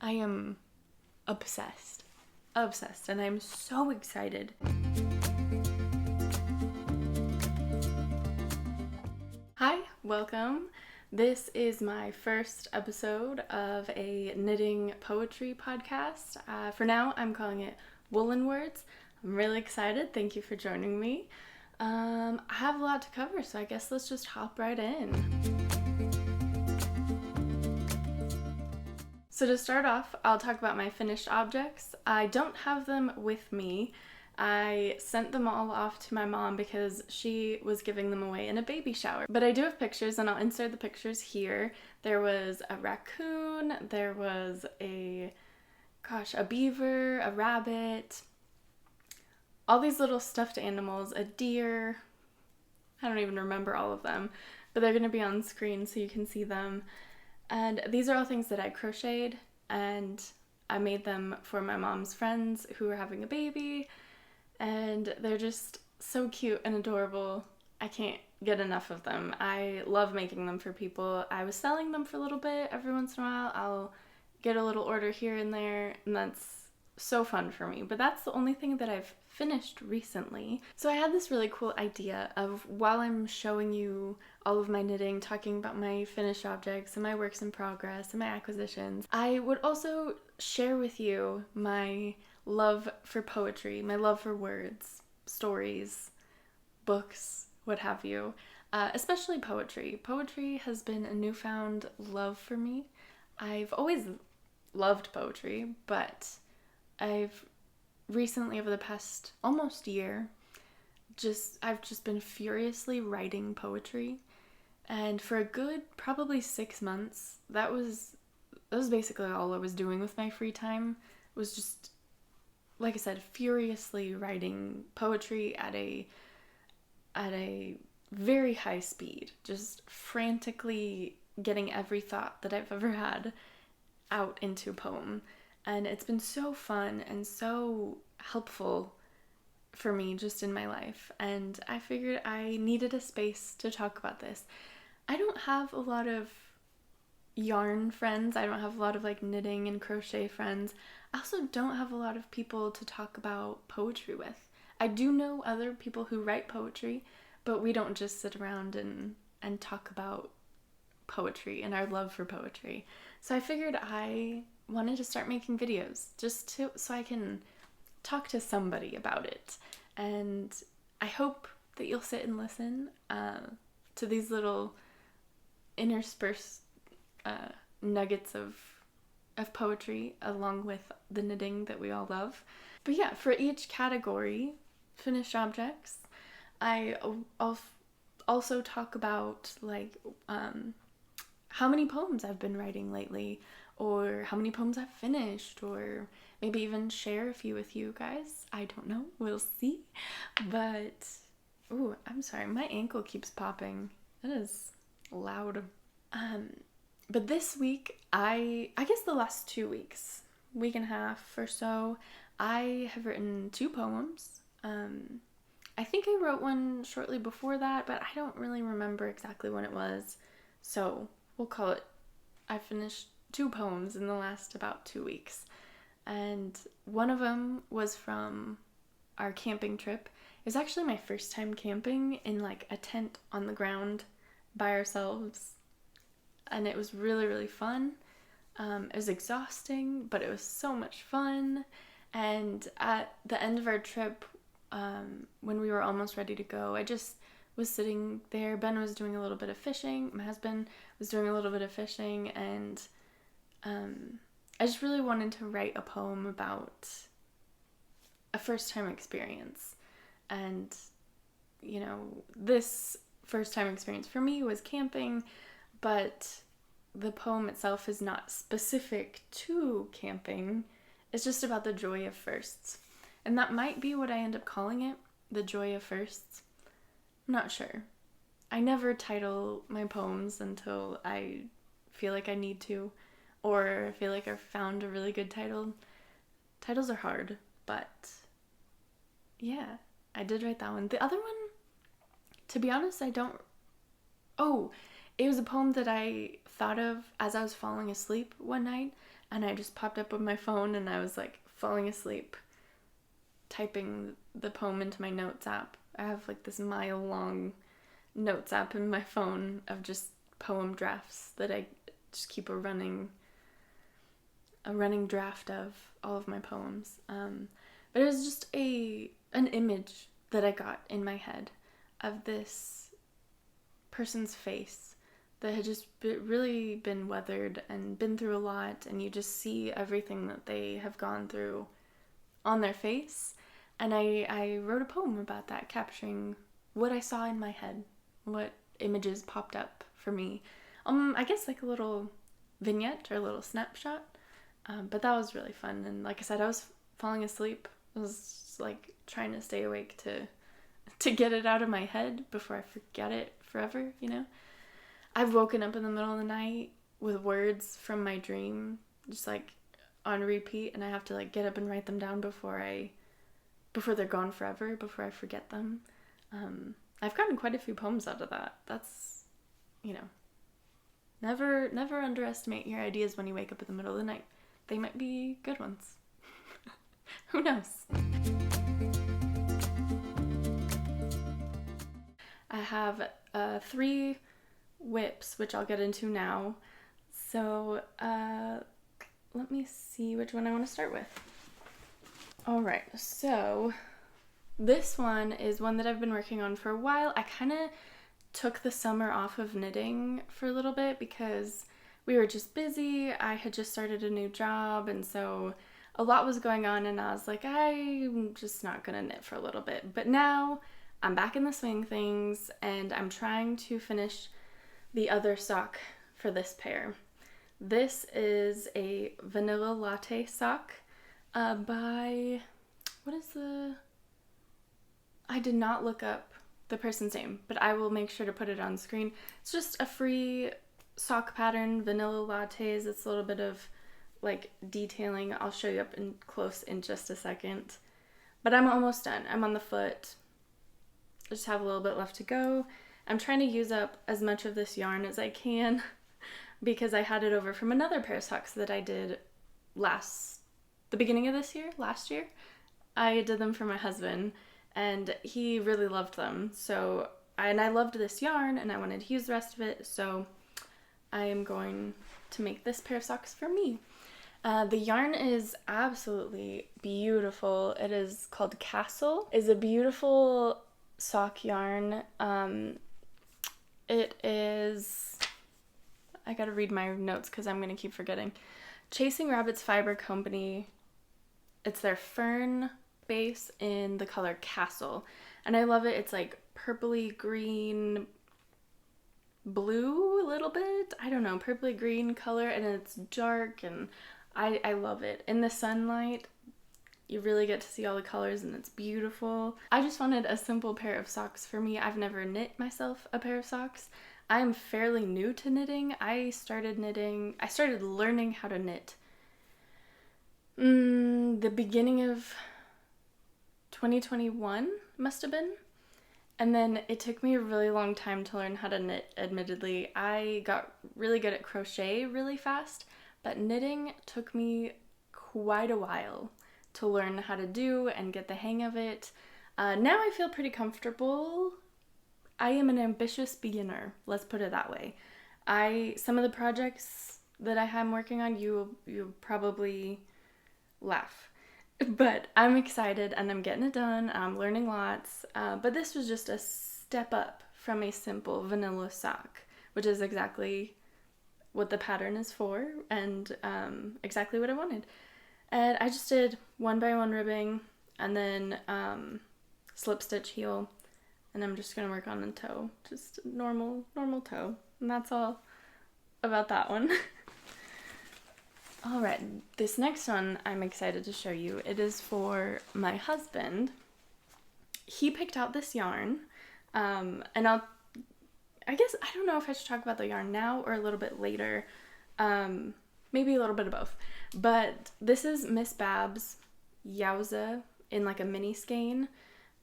I am obsessed, and I'm so excited. Hi, welcome. This is my first episode of a knitting poetry podcast. For now, I'm calling it Woolen Words. I'm really excited. Thank you for joining me. I have a lot to cover, so I guess let's just hop right in. So to start off, I'll talk about my finished objects. I don't have them with me. I sent them all off to my mom because she was giving them away in a baby shower. But I do have pictures, and I'll insert the pictures here. There was a raccoon, there was a beaver, a rabbit, all these little stuffed animals, a deer. I don't even remember all of them, but they're gonna be on screen so you can see them. And these are all things that I crocheted, and I made them for my mom's friends who were having a baby, and they're just so cute and adorable. I can't get enough of them. I love making them for people. I was selling them for a little bit. Every once in a while, I'll get a little order here and there, and that's so fun for me. But that's the only thing that I've finished recently. So I had this really cool idea of, while I'm showing you all of my knitting, talking about my finished objects and my works in progress and my acquisitions, I would also share with you my love for poetry, my love for words, stories, books, what have you, especially poetry. Poetry has been a newfound love for me. I've always loved poetry, but I've recently, over the past almost year, I've just been furiously writing poetry. And for a good probably 6 months, that was basically all I was doing with my free time, was just, like I said, furiously writing poetry at a very high speed, just frantically getting every thought that I've ever had out into a poem. And it's been so fun and so helpful for me just in my life. And I figured I needed a space to talk about this. I don't have a lot of yarn friends. I don't have a lot of knitting and crochet friends. I also don't have a lot of people to talk about poetry with. I do know other people who write poetry, but we don't just sit around and talk about poetry and our love for poetry. So I figured I wanted to start making videos so I can talk to somebody about it. And I hope that you'll sit and listen to these little interspersed nuggets of poetry, along with the knitting that we all love. But yeah, for each category, finished objects, I'll also talk about how many poems I've been writing lately, or how many poems I've finished, or maybe even share a few with you guys. I don't know, we'll see. But, ooh, I'm sorry, my ankle keeps popping. That is loud. But this week, I guess the last 2 weeks, week and a half or so, I have written 2 poems. I think I wrote one shortly before that, but I don't really remember exactly when it was. So we'll call it, I finished 2 poems in the last about 2 weeks. And one of them was from our camping trip. It was actually my first time camping in a tent on the ground by ourselves. And it was really, really fun. It was exhausting, but it was so much fun. And at the end of our trip, when we were almost ready to go, I just was sitting there. Ben was doing a little bit of fishing. My husband was doing a little bit of fishing, and I just really wanted to write a poem about a first-time experience. And, this first-time experience for me was camping, but the poem itself is not specific to camping. It's just about the joy of firsts. And that might be what I end up calling it, the joy of firsts. I'm not sure. I never title my poems until I feel like I need to, or feel like I've found a really good title. Titles are hard, but yeah, I did write that one. The other one, to be honest, it was a poem that I thought of as I was falling asleep one night, and I just popped up with my phone and I was like falling asleep typing the poem into my notes app. I have like this mile-long notes app in my phone of just poem drafts that I just keep a running draft of all of my poems. But it was just an image that I got in my head of this person's face that had just really been weathered and been through a lot, and you just see everything that they have gone through on their face. And I wrote a poem about that, capturing what I saw in my head, what images popped up for me. I guess like a little vignette or a little snapshot. But that was really fun. And like I said, I was falling asleep. I was just, like trying to stay awake to get it out of my head before I forget it forever, you know? I've woken up in the middle of the night with words from my dream just like on repeat, and I have to like get up and write them down before they're gone forever, before I forget them. I've gotten quite a few poems out of that. That's, you know, never underestimate your ideas when you wake up in the middle of the night. They might be good ones. Who knows? I have 3 whips, which I'll get into now. So let me see which one I want to start with. Alright, so this one is one that I've been working on for a while. I kind of took the summer off of knitting for a little bit because we were just busy. I had just started a new job, and so a lot was going on, and I was like, I'm just not gonna knit for a little bit. But now I'm back in the swing of things, and I'm trying to finish the other sock for this pair. This is a vanilla latte sock by, I did not look up the person's name, but I will make sure to put it on screen. It's just a free sock pattern, vanilla lattes. It's a little bit of like detailing. I'll show you up in close in just a second. But I'm almost done. I'm on the foot. I just have a little bit left to go. I'm trying to use up as much of this yarn as I can because I had it over from another pair of socks that I did the beginning of last year. I did them for my husband, and he really loved them. So, I loved this yarn, and I wanted to use the rest of it, so I am going to make this pair of socks for me. The yarn is absolutely beautiful. It is called Castle. It's a beautiful sock yarn. It is, I gotta read my notes because I'm gonna keep forgetting. Chasing Rabbits Fiber Company. It's their fern base in the color Castle, and I love it. It's like purpley green, blue a little bit. I don't know, purpley green color, and it's dark, and I love it. In the sunlight, you really get to see all the colors, and it's beautiful. I just wanted a simple pair of socks for me. I've never knit myself a pair of socks. I am fairly new to knitting. I started learning how to knit the beginning of 2021 must have been. And then it took me a really long time to learn how to knit, admittedly. I got really good at crochet really fast, but knitting took me quite a while to learn how to do and get the hang of it. Now I feel pretty comfortable. I am an ambitious beginner, let's put it that way. Some of the projects that I am working on, you'll probably laugh. But I'm excited and I'm getting it done. I'm learning lots. But this was just a step up from a simple vanilla sock, which is exactly what the pattern is for and exactly what I wanted. And I just did 1x1 ribbing and then slip stitch heel. And I'm just gonna work on the toe, just normal toe. And that's all about that one. All right, this next one I'm excited to show you. It is for my husband. He picked out this yarn, and I don't know if I should talk about the yarn now or a little bit later. Maybe a little bit of both. But this is Miss Babs Yowza in like a mini skein.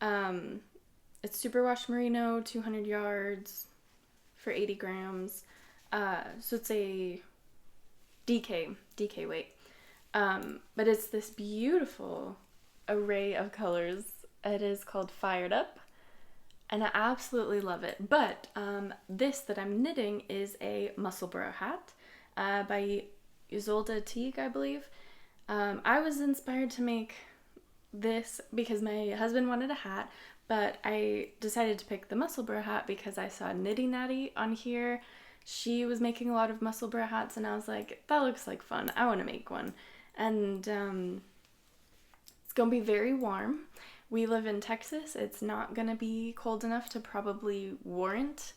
It's superwash merino, 200 yards for 80 grams. So it's a DK weight. But it's this beautiful array of colors. It is called Fired Up, and I absolutely love it. But this that I'm knitting is a Musselburgh hat by Isolde Teague, I believe. I was inspired to make this because my husband wanted a hat, but I decided to pick the Musselburgh hat because I saw Knitty Natty on here. She was making a lot of Musselburgh hats, and I was like, that looks like fun. I want to make one. And it's going to be very warm. We live in Texas. It's not going to be cold enough to probably warrant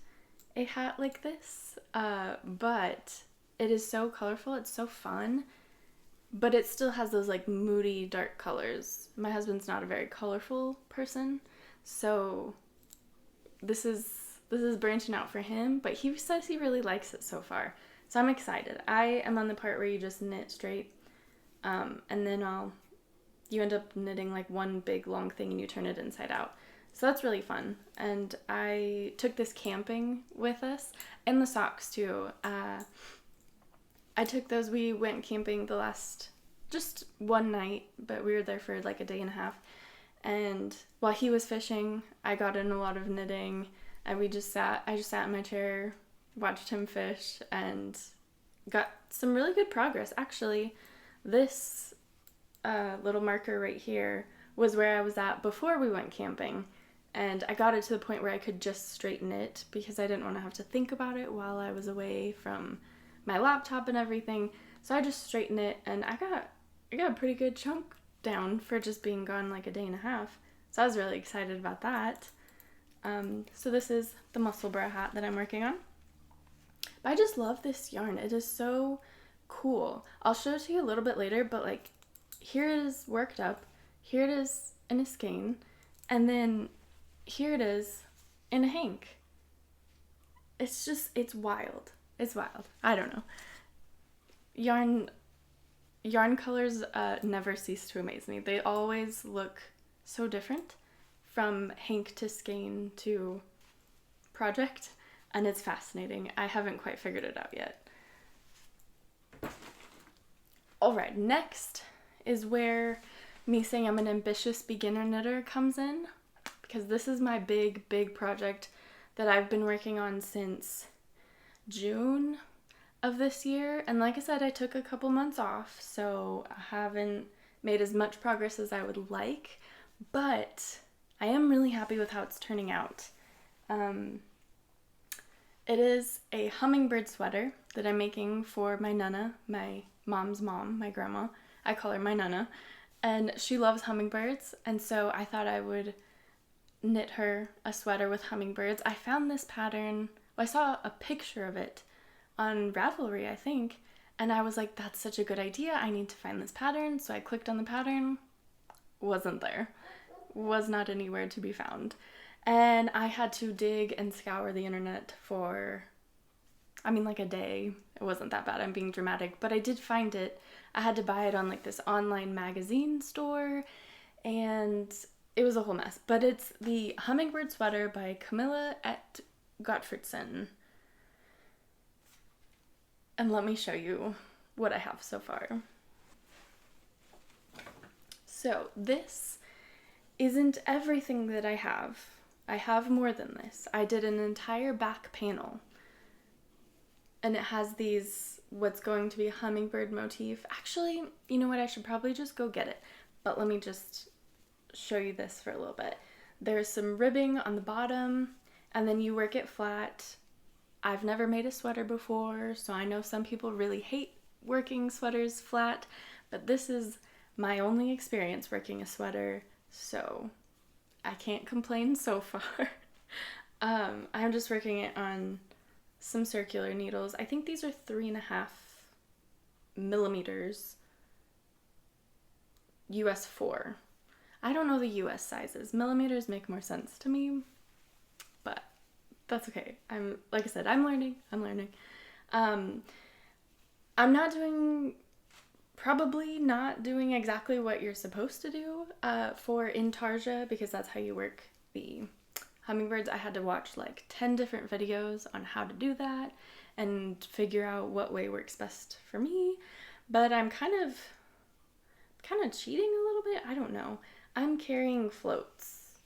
a hat like this, but it is so colorful. It's so fun, but it still has those like moody, dark colors. My husband's not a very colorful person, so this is branching out for him, but he says he really likes it so far. So I'm excited. I am on the part where you just knit straight, and then you end up knitting like one big long thing and you turn it inside out. So that's really fun. And I took this camping with us, and the socks too. I took those. We went camping just one night, but we were there for like a day and a half. And while he was fishing, I got in a lot of knitting, and I just sat in my chair, watched him fish, and got some really good progress. Actually, this little marker right here was where I was at before we went camping, and I got it to the point where I could just straighten it because I didn't want to have to think about it while I was away from my laptop and everything. So I just straightened it, and I got a pretty good chunk down for just being gone like a day and a half. So I was really excited about that. So this is the Musselburgh hat that I'm working on. But I just love this yarn. It is so cool. I'll show it to you a little bit later, but like here it is worked up, here it is in a skein, and then here it is in a hank. It's wild. It's wild. I don't know. Yarn colors never cease to amaze me. They always look so different from hank to skein to project, and it's fascinating. I haven't quite figured it out yet. Alright, next is where me saying I'm an ambitious beginner knitter comes in, because this is my big project that I've been working on since June of this year. And like I said, I took a couple months off, so I haven't made as much progress as I would like, but I am really happy with how it's turning out. It is a hummingbird sweater that I'm making for my nana, my mom's mom, my grandma. I call her my nana, and she loves hummingbirds, and so I thought I would knit her a sweater with hummingbirds. I found this pattern, I saw a picture of it on Ravelry, I think, and I was like, that's such a good idea. I need to find this pattern. So I clicked on the pattern, wasn't there, was not anywhere to be found. And I had to dig and scour the internet for, like a day. It wasn't that bad, I'm being dramatic, but I did find it. I had to buy it on like this online magazine store, and it was a whole mess. But it's the Hummingbird Sweater by Camilla et Gottfredsen. And let me show you what I have so far. So this isn't everything that I have. I have more than this. I did an entire back panel, and it has what's going to be a hummingbird motif. Actually, you know what? I should probably just go get it. But let me just show you this for a little bit. There's some ribbing on the bottom, and then you work it flat. I've never made a sweater before, so I know some people really hate working sweaters flat, but this is my only experience working a sweater, so I can't complain so far. I'm just working it on some circular needles. I think these are 3.5 millimeters, US 4. I don't know the US sizes. Millimeters make more sense to me, but that's okay. Like I said, I'm learning. I'm probably not doing exactly what you're supposed to do for intarsia, because that's how you work the hummingbirds. I had to watch like 10 different videos on how to do that and figure out what way works best for me. But I'm kind of kind of cheating a little bit. I don't know. I'm carrying floats.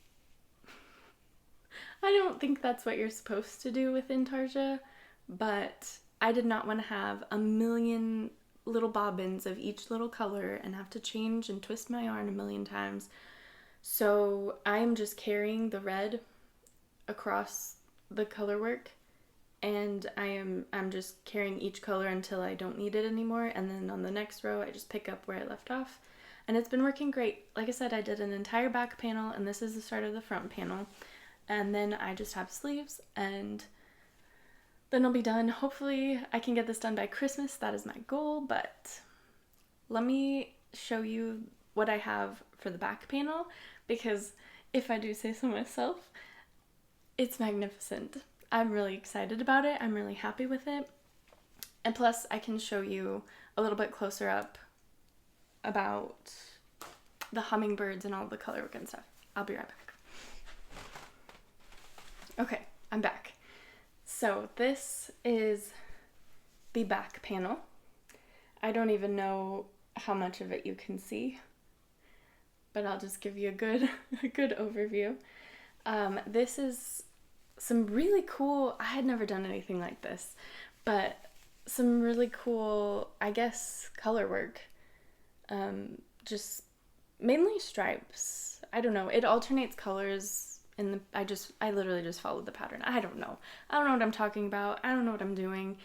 I don't think that's what you're supposed to do with intarsia, but I did not want to have a million little bobbins of each little color and have to change and twist my yarn a million times. So I'm just carrying the red across the color work, and I'm just carrying each color until I don't need it anymore, and then on the next row I just pick up where I left off, and it's been working great. Like I said, I did an entire back panel, and this is the start of the front panel, and then I just have sleeves, and then I'll be done. Hopefully I can get this done by Christmas. That is my goal, but let me show you what I have for the back panel, because if I do say so myself, it's magnificent. I'm really excited about it. I'm really happy with it. And plus, I can show you a little bit closer up about the hummingbirds and all the color work and stuff. I'll be right back. Okay, I'm back. So this is the back panel. I don't even know how much of it you can see, but I'll just give you a good overview. This is some really cool, I had never done anything like this, but some really cool, I guess, color work. Just mainly stripes. I don't know. It alternates colors in the, I literally just followed the pattern. I don't know. I don't know what I'm talking about. I don't know what I'm doing,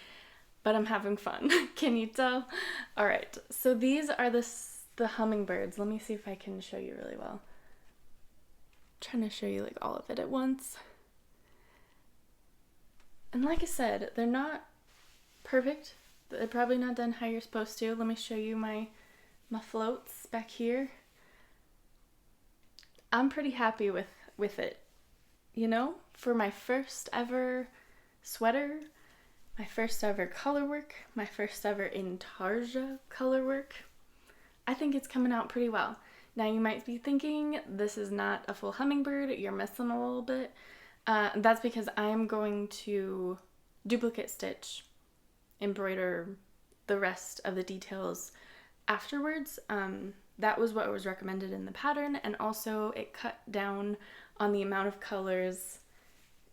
but I'm having fun. Can you tell? All right. So these are the hummingbirds. Let me see if I can show you really well. I'm trying to show you like all of it at once. And like I said, they're not perfect. They're probably not done how you're supposed to. Let me show you my floats back here. I'm pretty happy with it. You know, for my first ever sweater, my first ever color work, my first ever intarsia color work, I think it's coming out pretty well. Now you might be thinking, this is not a full hummingbird, you're missing a little bit. That's because I am going to duplicate stitch, embroider the rest of the details afterwards. That was what was recommended in the pattern, and also it cut down on the amount of colors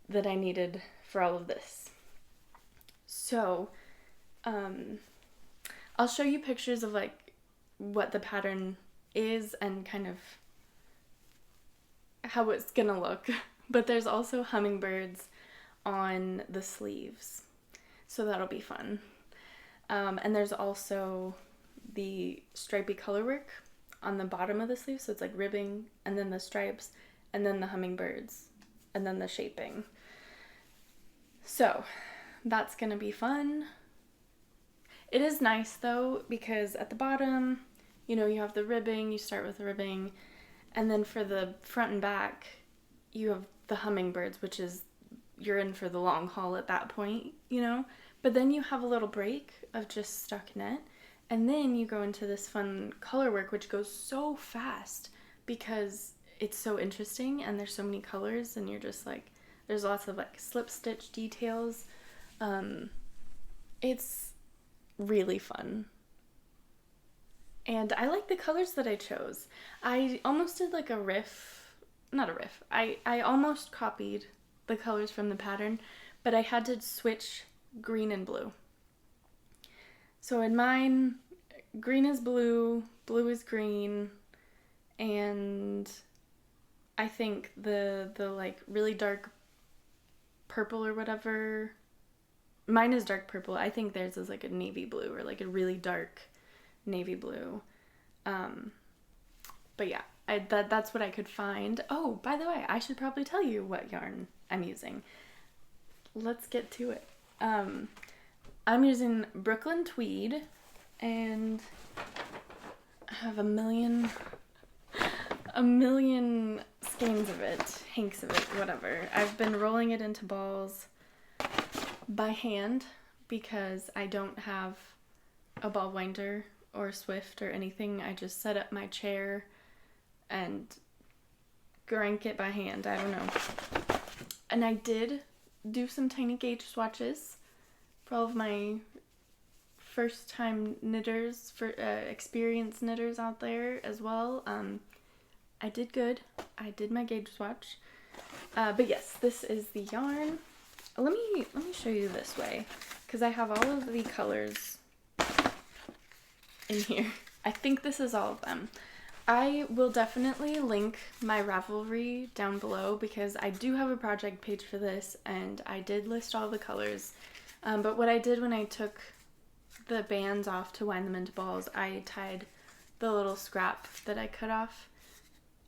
that I needed for all of this. So, I'll show you pictures of like what the pattern is and kind of how it's gonna look. But there's also hummingbirds on the sleeves, so that'll be fun. And there's also the stripy color work on the bottom of the sleeve, so it's like ribbing, and then the stripes, and then the hummingbirds, and then the shaping. So that's gonna be fun. It is nice though, because at the bottom, you know, you have the ribbing, you start with the ribbing, and then for the front and back, you have the hummingbirds, which is, you're in for the long haul at that point, you know? But then you have a little break of just stockinette, and then you go into this fun color work, which goes so fast because it's so interesting and there's so many colors, and you're just like, there's lots of like slip stitch details. It's really fun. And I like the colors that I chose. I almost did like a riff, not a riff, I almost copied the colors from the pattern, but I had to switch green and blue. So in mine, green is blue, blue is green, and I think the like really dark purple or whatever, mine is dark purple. I think theirs is like a navy blue or like a really dark navy blue. But yeah, that's what I could find. Oh, by the way, I should probably tell you what yarn I'm using. Let's get to it. I'm using Brooklyn Tweed, and I have a million skeins of it, hanks of it, whatever. I've been rolling it into balls by hand because I don't have a ball winder or Swift or anything. I just set up my chair and crank it by hand. I don't know. And I did do some tiny gauge swatches for all of my first time knitters, for experienced knitters out there as well. I did good. I did my gauge swatch. But yes, this is the yarn. Let me show you this way, because I have all of the colors in here. I think this is all of them. I will definitely link my Ravelry down below, because I do have a project page for this, and I did list all the colors. But what I did when I took the bands off to wind them into balls, I tied the little scrap that I cut off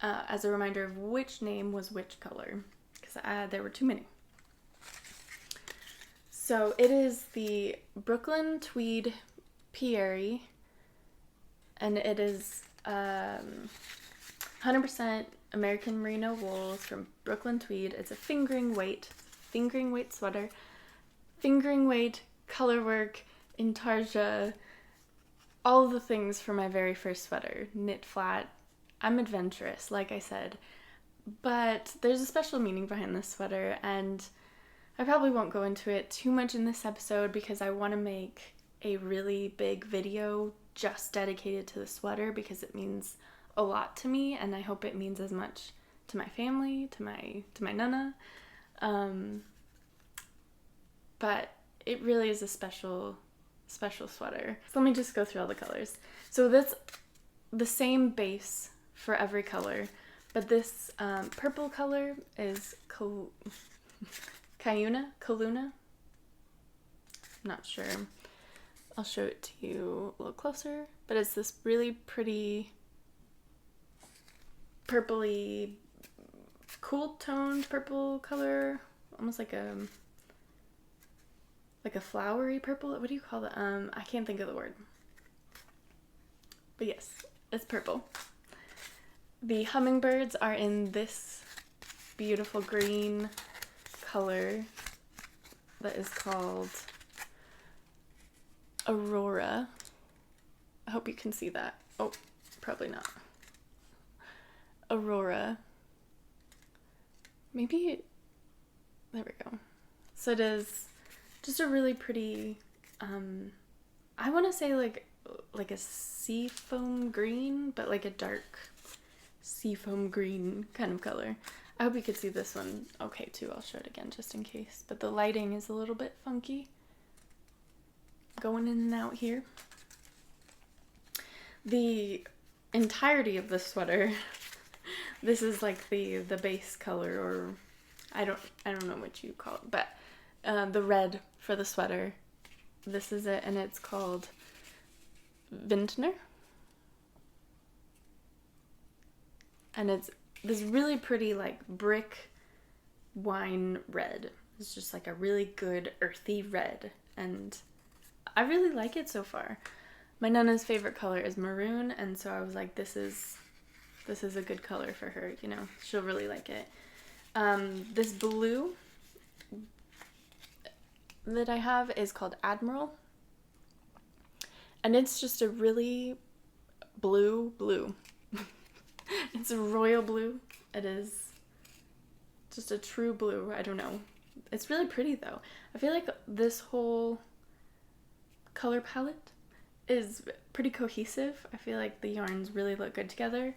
as a reminder of which name was which color, because there were too many. So it is the Brooklyn Tweed Pierre, and it is 100% American merino wool from Brooklyn Tweed. It's a fingering weight sweater, fingering weight, color work, intarsia, all the things for my very first sweater. Knit flat. I'm adventurous, like I said, but there's a special meaning behind this sweater, and I probably won't go into it too much in this episode because I want to make a really big video just dedicated to the sweater, because it means a lot to me, and I hope it means as much to my family, to my nana. But it really is a special sweater. So let me just go through all the colors. So that's the same base for every color, but this purple color is Kaluna? I'm not sure. I'll show it to you a little closer, but it's this really pretty purpley, cool toned purple color, almost like a flowery purple. What do you call that? I can't think of the word. But yes, it's purple. The hummingbirds are in this beautiful green color that is called Aurora. I hope you can see that. Oh, probably not. Aurora. Maybe, there we go. So it is just a really pretty, I want to say like a seafoam green, but like a dark seafoam green kind of color. I hope you could see this one okay too. I'll show it again just in case, but the lighting is a little bit funky going in and out here. The entirety of the sweater, this is like the base color, or I don't know what you call it, but the red for the sweater, this is it, and it's called Vintner, and it's this really pretty like brick wine red. It's just like a really good earthy red, and I really like it so far. My nana's favorite color is maroon, and so I was like, this is a good color for her, you know, she'll really like it. This blue that I have is called Admiral, and it's just a really blue. It's a royal blue. It is just a true blue. I don't know. It's really pretty though. I feel like this whole color palette is pretty cohesive. I feel like the yarns really look good together.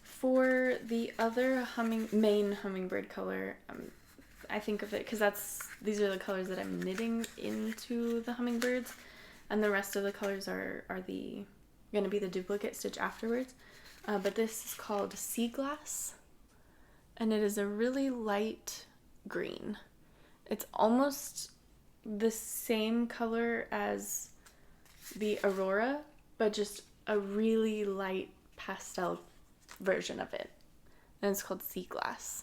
For the other main hummingbird color, I think of it because these are the colors that I'm knitting into the hummingbirds, and the rest of the colors are going to be the duplicate stitch afterwards. But this is called Sea Glass, and it is a really light green. It's almost the same color as the Aurora, but just a really light pastel version of it. And it's called Sea Glass.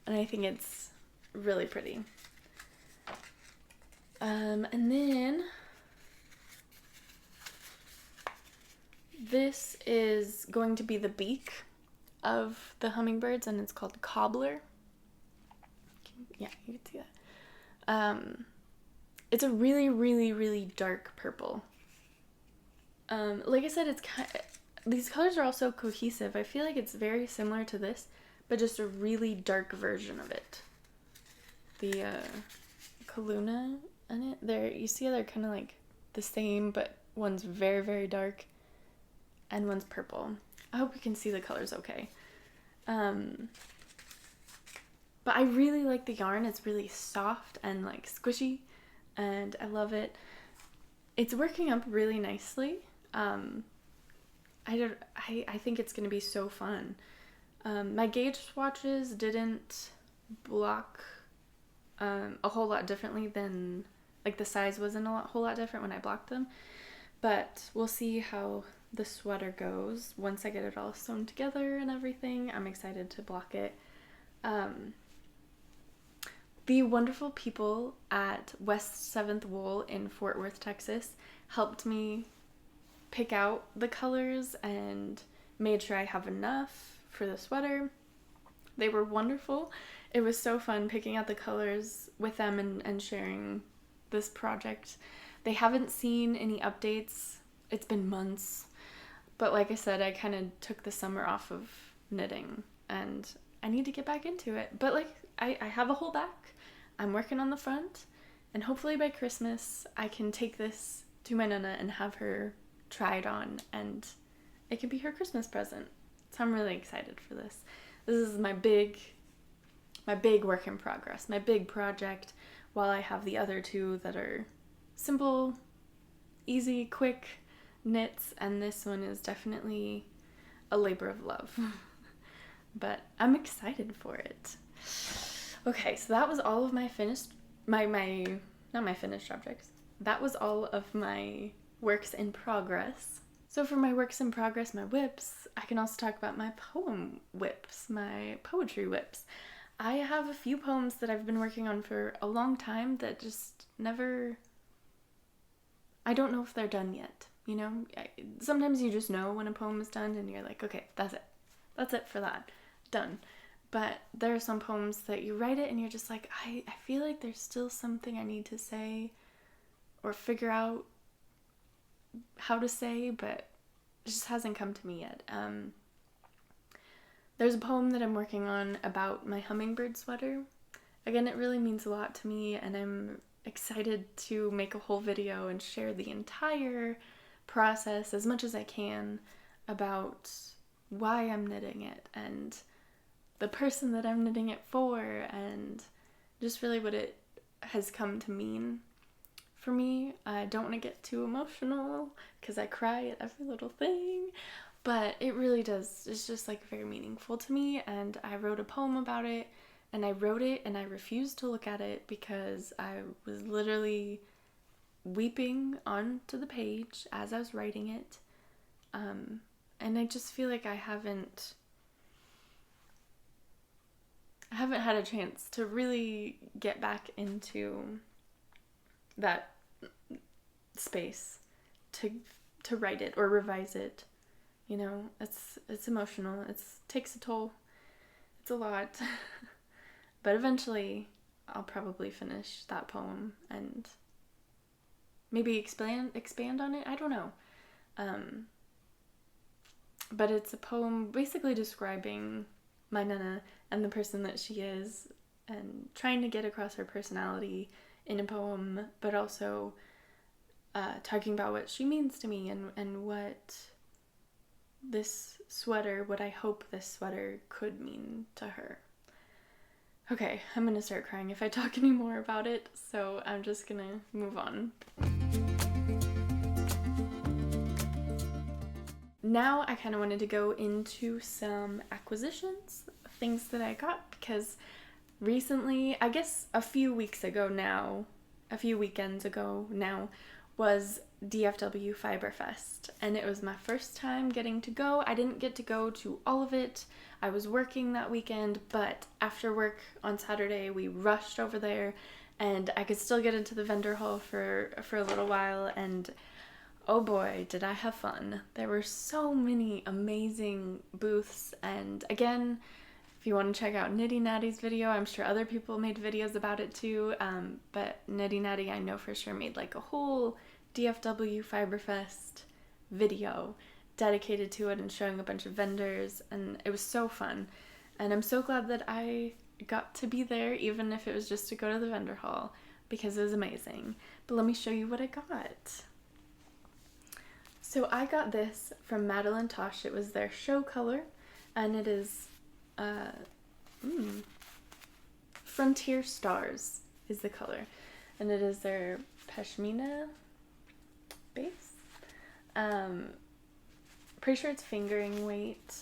And I think it's really pretty. And then this is going to be the beak of the hummingbirds, and it's called Cobbler. Yeah, you can see that. It's a really, really, really dark purple. Like I said, these colors are also cohesive. I feel like it's very similar to this, but just a really dark version of it. The Kaluna in it. You see how they're kind of like the same, but one's very, very dark and one's purple. I hope you can see the colors okay. But I really like the yarn. It's really soft and like squishy, and I love it. It's working up really nicely. I think it's gonna be so fun. My gauge swatches didn't block a whole lot differently than, like, the size wasn't whole lot different when I blocked them, but we'll see how the sweater goes once I get it all sewn together and everything. I'm excited to block it. The wonderful people at West 7th Wool in Fort Worth, Texas, helped me pick out the colors and made sure I have enough for the sweater. They were wonderful. It was so fun picking out the colors with them and sharing this project. They haven't seen any updates. It's been months. But like I said, I kind of took the summer off of knitting and I need to get back into it. But like, I have a whole back. I'm working on the front, and hopefully by Christmas I can take this to my Nana and have her try it on, and it can be her Christmas present. So I'm really excited for this. This is my big work in progress, my big project, while I have the other two that are simple, easy, quick knits, and this one is definitely a labor of love. But I'm excited for it. Okay, so that was all of my finished, not my finished objects. That was all of my works in progress. So for my works in progress, my whips, I can also talk about my poem whips, my poetry whips. I have a few poems that I've been working on for a long time that just never, I don't know if they're done yet, you know? Sometimes you just know when a poem is done and you're like, okay, that's it. That's it for that. Done. But there are some poems that you write it and you're just like, I feel like there's still something I need to say or figure out how to say, but it just hasn't come to me yet. There's a poem that I'm working on about my hummingbird sweater. Again, it really means a lot to me, and I'm excited to make a whole video and share the entire process as much as I can about why I'm knitting it and the person that I'm knitting it for, and just really what it has come to mean for me. I don't want to get too emotional because I cry at every little thing, but it really does. It's just like very meaningful to me, and I wrote a poem about it, and I wrote it and I refused to look at it because I was literally weeping onto the page as I was writing it. And I just feel like I haven't had a chance to really get back into that space to write it or revise it. You know, it's emotional. It takes a toll. It's a lot. But eventually I'll probably finish that poem and maybe expand on it. I don't know. But it's a poem basically describing my Nana and the person that she is, and trying to get across her personality in a poem, but also talking about what she means to me and what this sweater, what I hope this sweater could mean to her. Okay, I'm gonna start crying if I talk any more about it, so I'm just gonna move on. Now I kind of wanted to go into some acquisitions, things that I got, because recently, I guess a few weekends ago now, was DFW Fiber Fest, and it was my first time getting to go. I didn't get to go to all of it. I was working that weekend, but after work on Saturday, we rushed over there, and I could still get into the vendor hall for a little while, and oh boy, did I have fun. There were so many amazing booths, and again, if you want to check out Nitty Natty's video, I'm sure other people made videos about it too, but Nitty Natty I know for sure made like a whole DFW Fiberfest video dedicated to it and showing a bunch of vendors, and it was so fun. And I'm so glad that I got to be there, even if it was just to go to the vendor hall. because it was amazing. But let me show you what I got. So I got this from Madeline Tosh. It was their show color, and it is Frontier Stars is the color, and it is their pashmina base. Pretty sure it's fingering weight.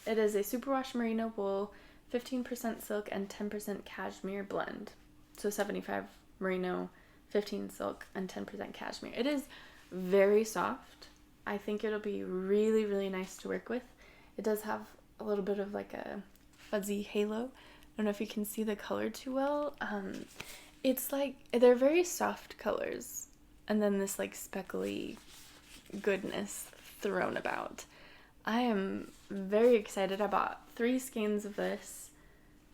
It is a superwash merino wool, 15% silk, and 10% cashmere blend. So 75 merino, 15 silk, and 10% cashmere. It is very soft. I think it'll be really, really nice to work with. It does have a little bit of like a fuzzy halo. I don't know if you can see the color too well. It's like, they're very soft colors, and then this like speckly goodness thrown about. I am very excited. I bought 3 skeins of this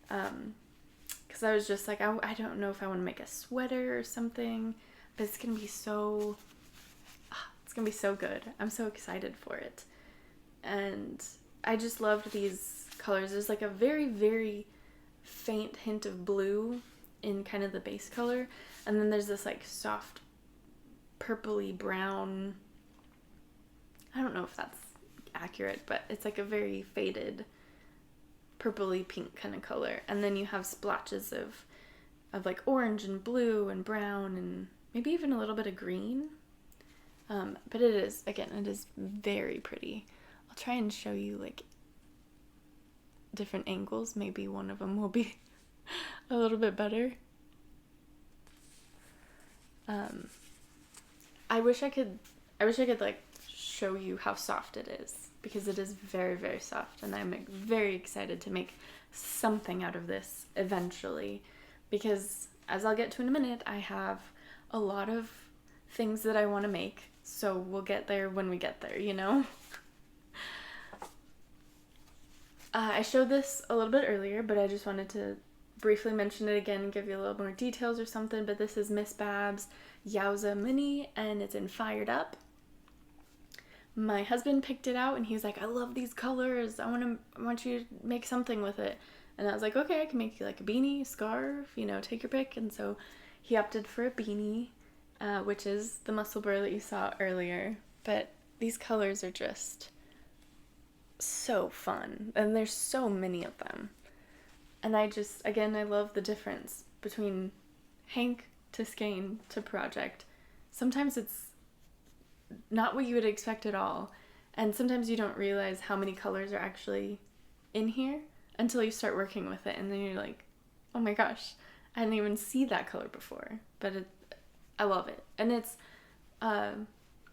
because I was just like, I don't know if I want to make a sweater or something, but it's gonna be so good. I'm so excited for it. And I just loved these colors. There's like a very, very faint hint of blue in kind of the base color, and then there's this like soft purpley brown, I don't know if that's accurate, but it's like a very faded purpley pink kind of color, and then you have splotches of like orange and blue and brown and maybe even a little bit of green. But it is very pretty. I'll try and show you like different angles. Maybe one of them will be a little bit better. I wish I could like show you how soft it is, because it is very, very soft, and I'm very excited to make something out of this eventually, because as I'll get to in a minute, I have a lot of things that I want to make, so we'll get there when we get there, you know? I showed this a little bit earlier, but I just wanted to briefly mention it again and give you a little more details or something. But this is Miss Babs' Yowza Mini, and it's in Fired Up. My husband picked it out, and he was like, I love these colors. I want you to make something with it. And I was like, okay, I can make you like a beanie, scarf, you know, take your pick. And so he opted for a beanie, which is the muscle burr that you saw earlier. But these colors are just so fun, and there's so many of them. And I love the difference between Hank to Skein to Project. Sometimes it's not what you would expect at all, and sometimes you don't realize how many colors are actually in here until you start working with it, and then you're like, oh my gosh, I didn't even see that color before. But I love it, and it's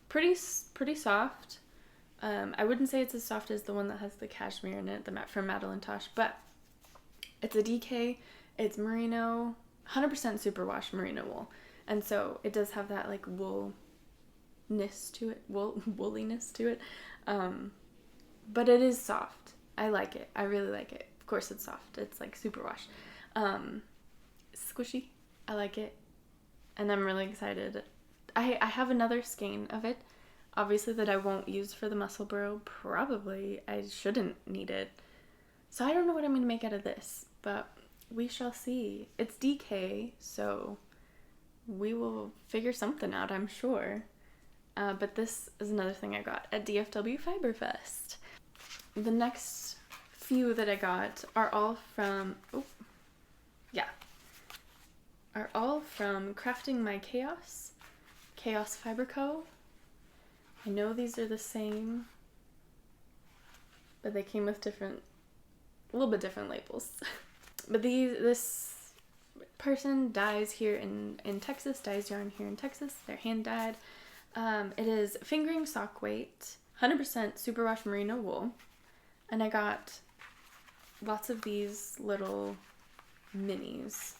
pretty soft. I wouldn't say it's as soft as the one that has the cashmere in it, from Madeline Tosh, but it's a DK, it's merino, 100% superwash merino wool, and so it does have that like woolness to it, woolliness to it, but it is soft. I like it. I really like it. Of course it's soft. It's like superwash. Squishy. I like it, and I'm really excited. I have another skein of it, obviously, that I won't use for the muscle burrow. Probably I shouldn't need it. So I don't know what I'm going to make out of this, but we shall see. It's DK, so we will figure something out, I'm sure. But this is another thing I got at DFW Fiberfest. The next few that I got are all from Crafting My Chaos Fiber Co. I know these are the same, but they came with a little bit different labels. But this person dyes here in Texas, dyes yarn here in Texas. They're hand dyed. It is fingering sock weight, 100% superwash merino wool, and I got lots of these little minis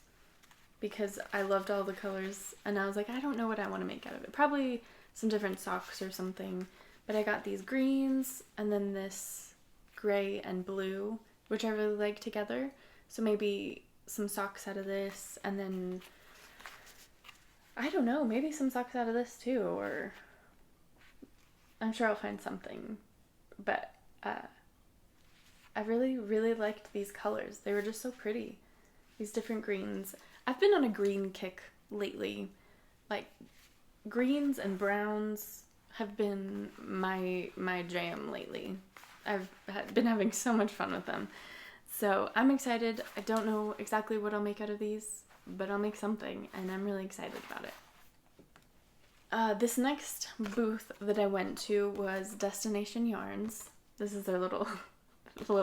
because I loved all the colors, and I was like, I don't know what I want to make out of it. Probably some different socks or something, but I got these greens and then this gray and blue, which I really like together. So maybe some socks out of this, and then I don't know, maybe some socks out of this too, or I'm sure I'll find something. But I really, really liked these colors. They were just so pretty. These different greens. I've been on a green kick lately. Like, greens and browns have been my jam lately. I've been having so much fun with them. So I'm excited. I don't know exactly what I'll make out of these, but I'll make something, and I'm really excited about it. This next booth that I went to was Destination Yarns. This is their little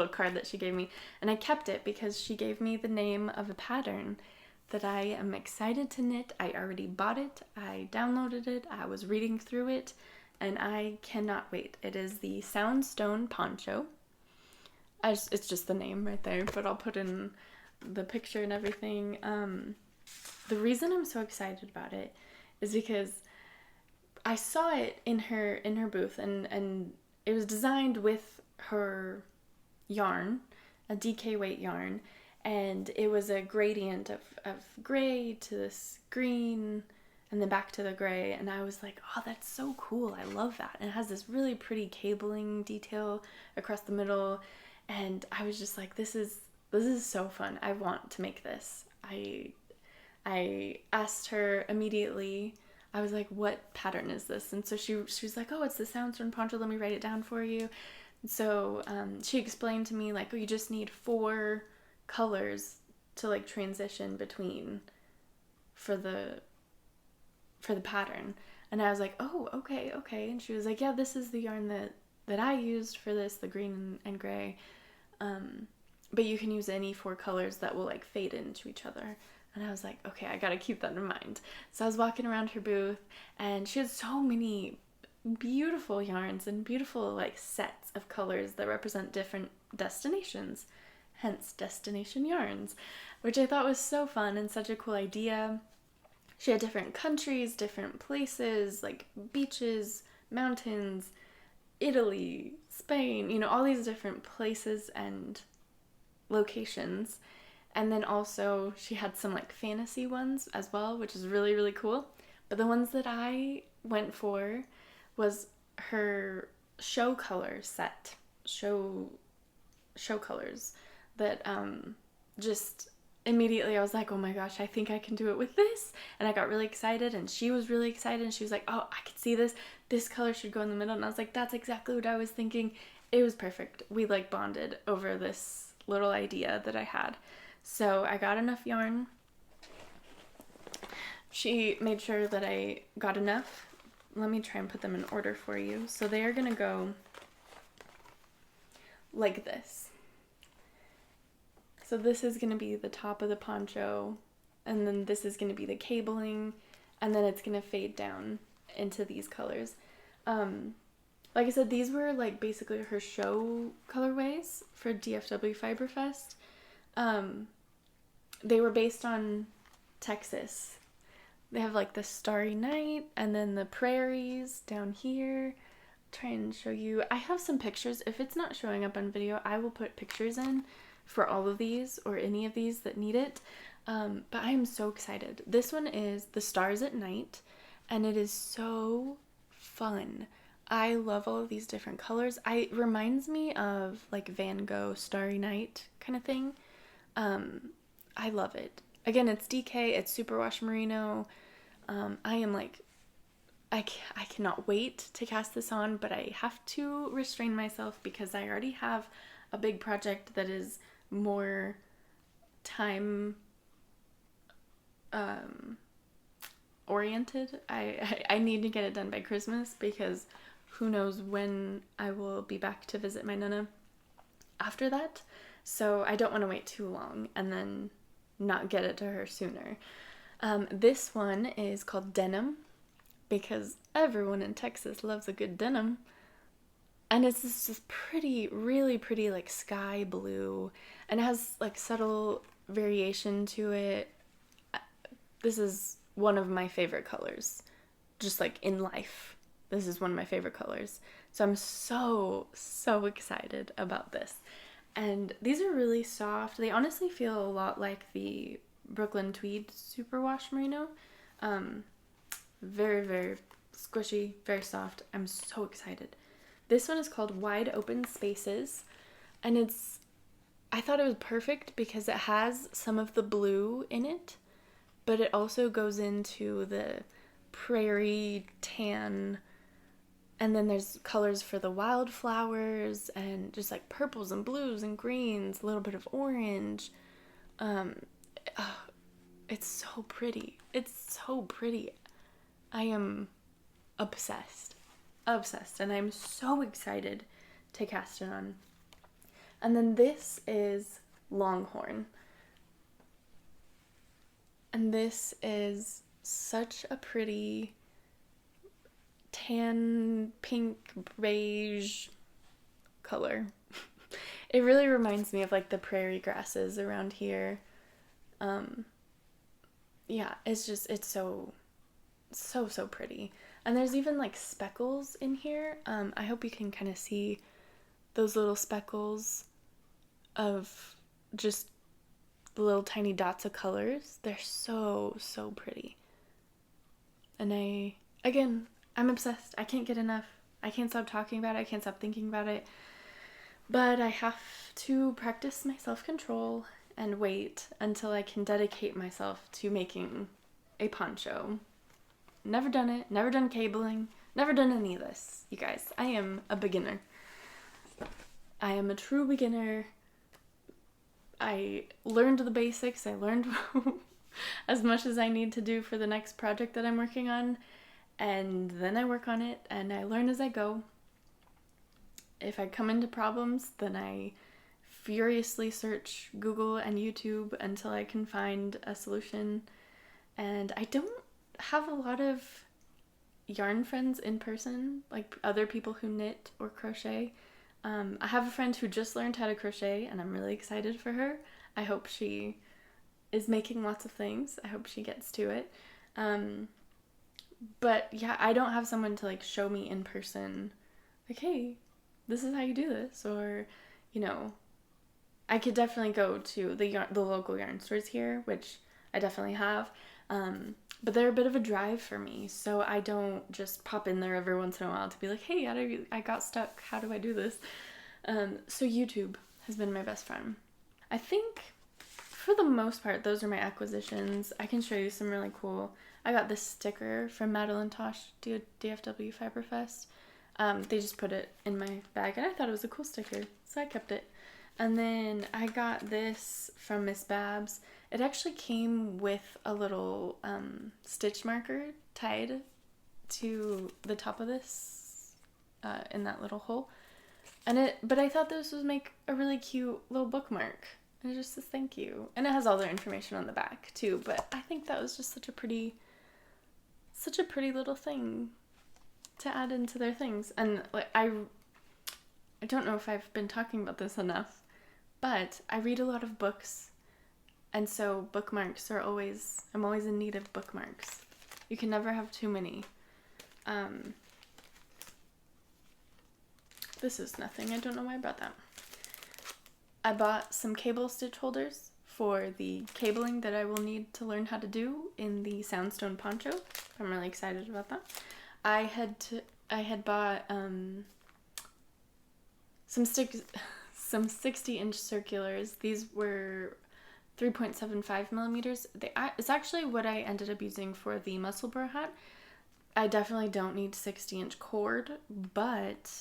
card that she gave me, and I kept it because she gave me the name of a pattern that I am excited to knit. I already bought it, I downloaded it, I was reading through it, and I cannot wait. It is the Soundstone Poncho. It's just the name right there, but I'll put in the picture and everything. The reason I'm so excited about it is because I saw it in her booth, and it was designed with her yarn, a DK weight yarn, and it was a gradient of gray to this green and then back to the gray, and I was like, oh, that's so cool. I love that. And it has this really pretty cabling detail across the middle, and I was just like, this is so fun. I want to make this. I asked her immediately. I was like, what pattern is this? And so she was like, oh, it's the Soundstone Poncho. Let me write it down for you. And so she explained to me, like, oh, you just need 4 colors to, like, transition between for the pattern. And I was like, oh, okay. And she was like, yeah, this is the yarn that I used for this, the green and gray. But you can use any 4 colors that will, like, fade into each other. And I was like, okay, I gotta keep that in mind. So I was walking around her booth, and she had so many beautiful yarns and beautiful, like, sets of colors that represent different destinations, hence Destination Yarns, which I thought was so fun and such a cool idea. She had different countries, different places, like beaches, mountains, Italy, Spain, all these different places and locations. And then also she had some, like, fantasy ones as well, which is really, really cool. But the ones that I went for was her show color set, show colors that just immediately I was like, oh my gosh, I think I can do it with this. And I got really excited, and she was really excited, and she was like, oh, I could see this color should go in the middle. And I was like, that's exactly what I was thinking. It was perfect. We, like, bonded over this little idea that I had. So I got enough yarn. She made sure that I got enough. Let me try and put them in order for you. So they are gonna go like this. So this is gonna be the top of the poncho, and then this is gonna be the cabling, and then it's gonna fade down into these colors. Like I said, these were, like, basically her show colorways for DFW Fiberfest. They were based on Texas. They have, like, the Starry Night and then the prairies down here. Try and show you. I have some pictures. If it's not showing up on video, I will put pictures in for all of these or any of these that need it. But I am so excited. This one is the Stars at Night, and it is so fun. I love all of these different colors. It reminds me of, like, Van Gogh Starry Night kind of thing. I love it. Again, it's DK, it's superwash merino. I am, like, I cannot wait to cast this on, but I have to restrain myself because I already have a big project that is more time oriented. I need to get it done by Christmas because who knows when I will be back to visit my Nana after that. So I don't want to wait too long and then not get it to her sooner. This one is called Denim because everyone in Texas loves a good denim. And it's this pretty, really pretty, like, sky blue, and it has, like, subtle variation to it. This is one of my favorite colors, just, like, in life. This is one of my favorite colors. So I'm so, so excited about this. And these are really soft. They honestly feel a lot like the Brooklyn Tweed Superwash Merino. Very, very squishy, very soft. I'm so excited. This one is called Wide Open Spaces, and I thought it was perfect because it has some of the blue in it, but it also goes into the prairie tan, and then there's colors for the wildflowers and just like purples and blues and greens, a little bit of orange. Um, oh, it's so pretty. It's so pretty. I am obsessed. Obsessed. And I'm so excited to cast it on. And then this is Longhorn. And this is such a pretty tan, pink, beige color. It really reminds me of like the prairie grasses around here. Yeah, it's so pretty. And there's even like speckles in here. I hope you can kind of see those little speckles of just the little tiny dots of colors. They're so pretty. And I'm obsessed. I can't get enough. I can't stop talking about it. I can't stop thinking about it. But I have to practice my self-control and wait until I can dedicate myself to making a poncho. Never done it. Never done cabling. Never done any of this, you guys. I am a beginner. I am a true beginner. I learned the basics. I learned as much as I need to do for the next project that I'm working on. And then I work on it and I learn as I go. If I come into problems, then I furiously search Google and YouTube until I can find a solution. And I don't have a lot of yarn friends in person, like other people who knit or crochet. I have a friend who just learned how to crochet and I'm really excited for her. I hope she is making lots of things. I hope she gets to it. But yeah, I don't have someone to like show me in person, like, hey, this is how you do this. Or, I could definitely go to the local yarn stores here, which I definitely have. But they're a bit of a drive for me, so I don't just pop in there every once in a while to be like, hey, I got stuck. How do I do this? So YouTube has been my best friend. I think for the most part, those are my acquisitions. I can show you some really cool. I got this sticker from Madeline Tosh, DFW Fiberfest. They just put it in my bag, and I thought it was a cool sticker, so I kept it. And then I got this from Miss Babs. It actually came with a little stitch marker tied to the top of this in that little hole. But I thought this would make a really cute little bookmark. And it just says thank you. And it has all their information on the back too, but I think that was just such a pretty little thing to add into their things. And like I don't know if I've been talking about this enough, but I read a lot of books. And so bookmarks I'm always in need of bookmarks. You can never have too many. This is nothing. I don't know why I brought that. I bought some cable stitch holders for the cabling that I will need to learn how to do in the Soundstone poncho. I'm really excited about that. I had bought some 60-inch circulars. These were 3.75 millimeters. It's actually what I ended up using for the Musselburgh hat. I definitely don't need 60-inch cord, but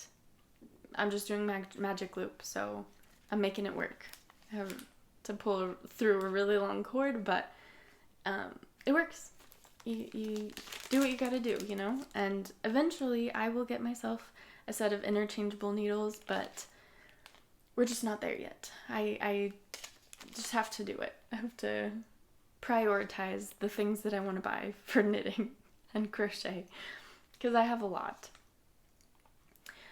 I'm just doing magic loop, so I'm making it work. I have to pull through a really long cord, but it works. You do what you gotta do, And eventually I will get myself a set of interchangeable needles, but we're just not there yet. I just have to do it. I have to prioritize the things that I want to buy for knitting and crochet, because I have a lot.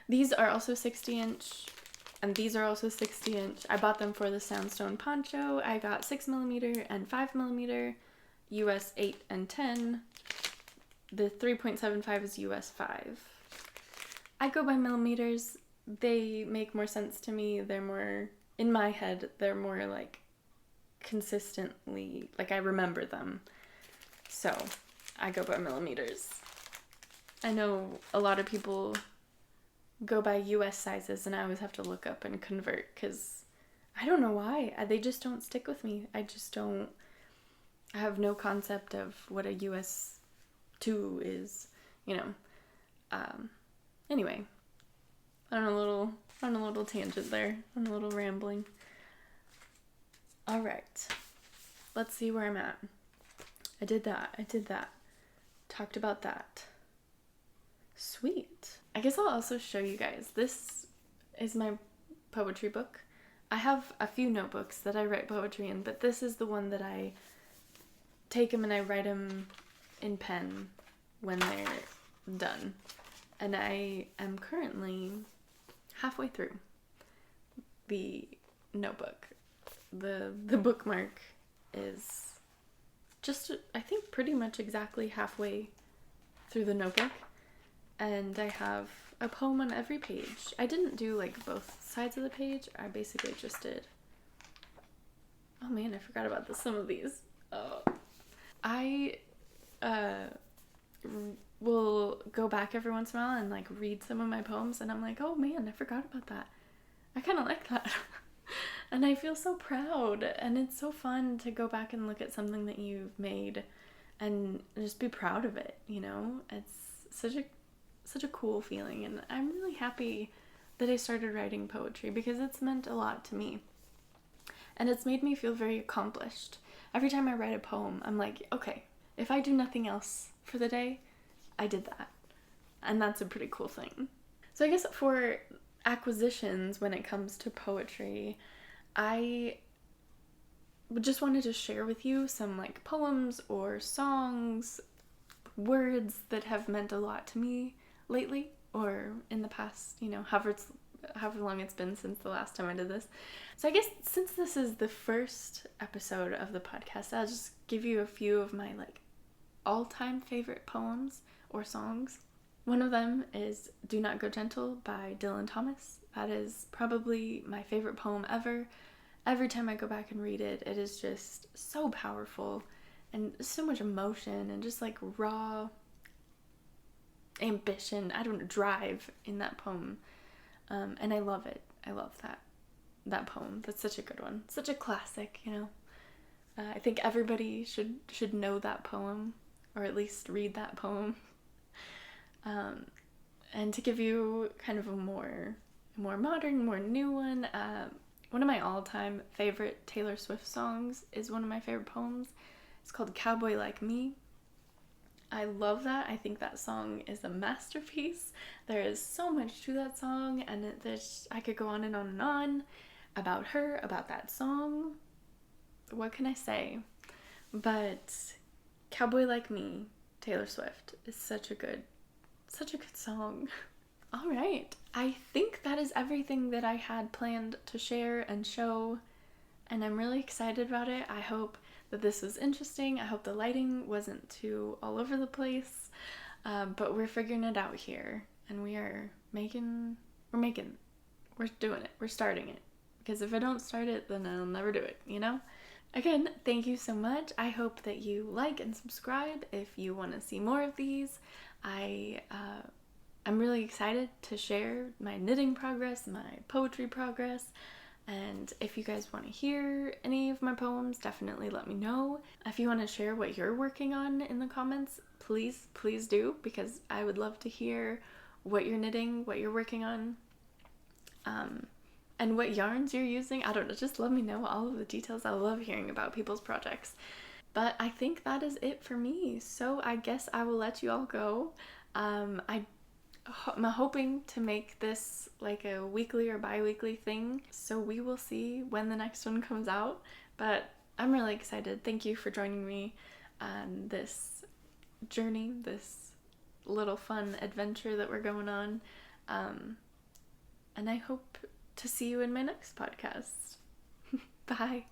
These are also 60-inch, and these are also 60-inch. I bought them for the Soundstone poncho. I got 6mm and 5mm, US 8 and 10. The 3.75 is US 5. I go by millimeters. They make more sense to me. They're more, in my head, they're more like consistently, like I remember them. So I go by millimeters. I know a lot of people go by US sizes, and I always have to look up and convert because I don't know why. They just don't stick with me. I just don't. I have no concept of what a US 2 is, you know. Anyway, on a little tangent there, on a little rambling. All right, let's see where I'm at. I did that. Talked about that. Sweet. I guess I'll also show you guys. This is my poetry book. I have a few notebooks that I write poetry in, but this is the one that I take them and I write them in pen when they're done. And I am currently halfway through the notebook. The bookmark is just, I think, pretty much exactly halfway through the notebook. And I have a poem on every page. I didn't do like both sides of the page. I basically just did. Oh man, I forgot about some of these. I will go back every once in a while and like read some of my poems, and I'm like, oh man, I forgot about that. I kind of like that. And I feel so proud, and it's so fun to go back and look at something that you've made and just be proud of it, you know? It's such a cool feeling, and I'm really happy that I started writing poetry because it's meant a lot to me. And it's made me feel very accomplished. Every time I write a poem, I'm like, okay, if I do nothing else for the day, I did that. And that's a pretty cool thing. So I guess for acquisitions when it comes to poetry, I just wanted to share with you some like poems or songs, words that have meant a lot to me lately or in the past, you know, however long it's been since the last time I did this. So I guess since this is the first episode of the podcast, I'll just give you a few of my like all-time favorite poems or songs. One of them is Do Not Go Gentle by Dylan Thomas. That is probably my favorite poem ever. Every time I go back and read it, it is just so powerful and so much emotion and just like raw ambition, drive in that poem. And I love it. I love that poem. That's such a good one. Such a classic, you know. I think everybody should know that poem, or at least read that poem. And to give you kind of a more modern, more new one, one of my all-time favorite Taylor Swift songs is one of my favorite poems. It's called Cowboy Like Me. I love that. I think that song is a masterpiece. There is so much to that song, and I could go on and on and on about her, about that song. What can I say? But Cowboy Like Me, Taylor Swift, is such a good song. All right. I think that is everything that I had planned to share and show, and I'm really excited about it. I hope that this was interesting. I hope the lighting wasn't too all over the place, but we're figuring it out here, and we're doing it. We're starting it, because if I don't start it, then I'll never do it, you know? Again, thank you so much. I hope that you like and subscribe if you want to see more of these. I'm really excited to share my knitting progress, my poetry progress, and if you guys want to hear any of my poems, definitely let me know. If you want to share what you're working on in the comments, please do, because I would love to hear what you're knitting, what you're working on, and what yarns you're using. I don't know, just let me know all of the details. I love hearing about people's projects. But I think that is it for me, so I guess I will let you all go. I'm hoping to make this like a weekly or bi-weekly thing, so we will see when the next one comes out, but I'm really excited. Thank you for joining me on this journey, this little fun adventure that we're going on, and I hope to see you in my next podcast. Bye.